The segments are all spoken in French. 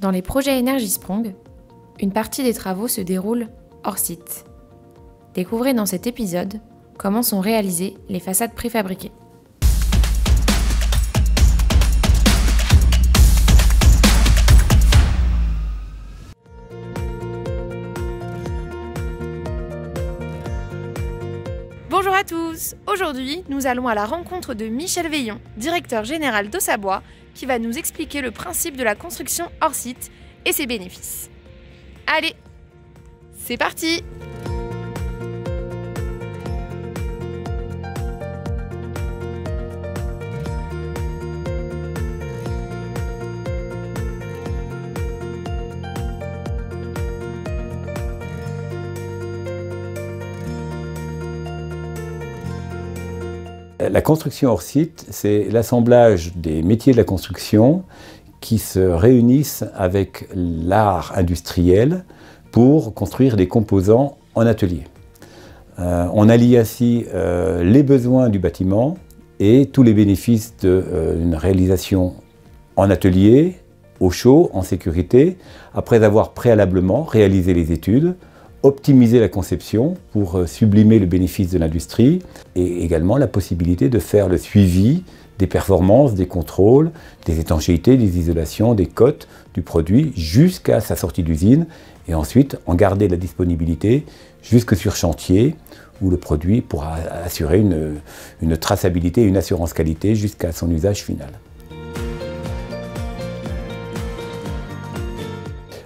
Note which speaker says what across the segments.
Speaker 1: Dans les projets Energisprong, une partie des travaux se déroule hors site. Découvrez dans cet épisode comment sont réalisées les façades préfabriquées. Bonjour à tous! Aujourd'hui, nous allons à la rencontre de Michel Veillon, directeur général d'Ossabois, qui va nous expliquer le principe de la construction hors site et ses bénéfices. Allez, c'est parti!
Speaker 2: La construction hors site, c'est l'assemblage des métiers de la construction qui se réunissent avec l'art industriel pour construire des composants en atelier. On allie ainsi les besoins du bâtiment et tous les bénéfices d'une réalisation en atelier, au chaud, en sécurité, après avoir préalablement réalisé les études, optimiser la conception pour sublimer le bénéfice de l'industrie et également la possibilité de faire le suivi des performances, des contrôles, des étanchéités, des isolations, des cotes du produit jusqu'à sa sortie d'usine et ensuite en garder la disponibilité jusque sur chantier où le produit pourra assurer une traçabilité et une assurance qualité jusqu'à son usage final.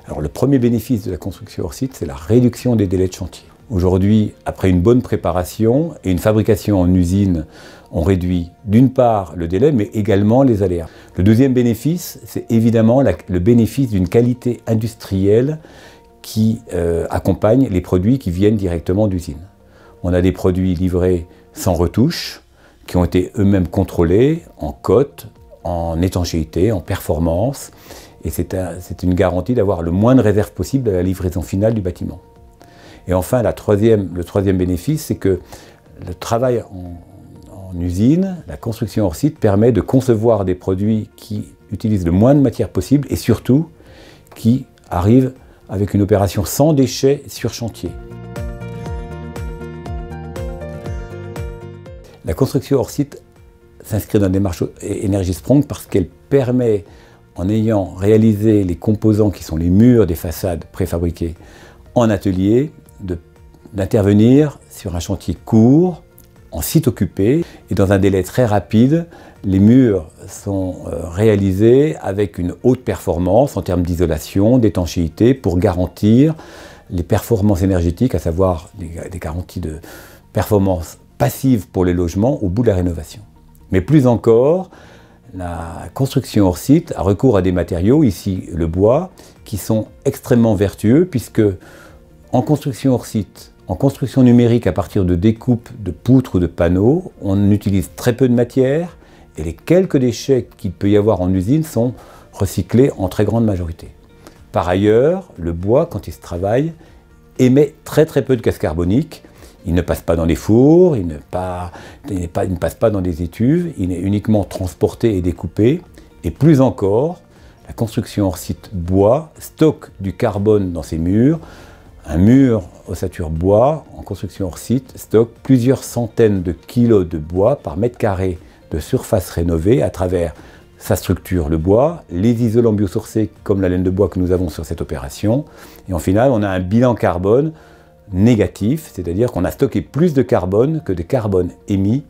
Speaker 2: Alors, le premier bénéfice de la construction hors site, c'est la réduction des délais de chantier. Aujourd'hui, après une bonne préparation et une fabrication en usine, on réduit d'une part le délai, mais également les aléas. Le deuxième bénéfice, c'est évidemment le bénéfice d'une qualité industrielle qui accompagne les produits qui viennent directement d'usine. On a des produits livrés sans retouche, qui ont été eux-mêmes contrôlés en cote, en étanchéité, en performance. Et c'est une garantie d'avoir le moins de réserves possible à la livraison finale du bâtiment. Et enfin, le troisième bénéfice, c'est que le travail en usine, la construction hors site, permet de concevoir des produits qui utilisent le moins de matière possible et surtout qui arrivent avec une opération sans déchets sur chantier. La construction hors site s'inscrit dans la démarche Energisprong parce qu'elle permet, en ayant réalisé les composants qui sont les murs des façades préfabriquées en atelier, d'intervenir sur un chantier court, en site occupé, et dans un délai très rapide. Les murs sont réalisés avec une haute performance en termes d'isolation, d'étanchéité, pour garantir les performances énergétiques, à savoir des garanties de performance passive pour les logements au bout de la rénovation. Mais plus encore, la construction hors site a recours à des matériaux, ici le bois, qui sont extrêmement vertueux puisque en construction hors site, en construction numérique à partir de découpes de poutres ou de panneaux, on utilise très peu de matière et les quelques déchets qu'il peut y avoir en usine sont recyclés en très grande majorité. Par ailleurs, le bois, quand il se travaille, émet très peu de gaz carbonique. Il ne passe pas dans les fours, il ne passe pas dans des étuves, il est uniquement transporté et découpé. Et plus encore, la construction hors site bois stocke du carbone dans ses murs. Un mur ossature bois en construction hors site stocke plusieurs centaines de kilos de bois par mètre carré de surface rénovée à travers sa structure, le bois, les isolants biosourcés comme la laine de bois que nous avons sur cette opération. Et en final, on a un bilan carbone négatif, c'est-à-dire qu'on a stocké plus de carbone que de carbone émis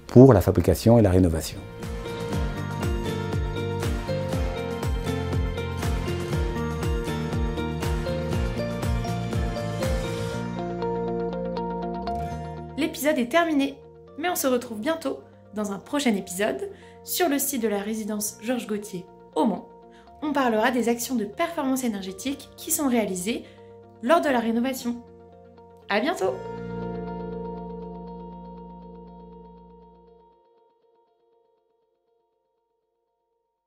Speaker 2: pour la fabrication et la rénovation.
Speaker 1: L'épisode est terminé, mais on se retrouve bientôt dans un prochain épisode sur le site de la résidence Georges Gautier au Mans. On parlera des actions de performance énergétique qui sont réalisées lors de la rénovation. À bientôt!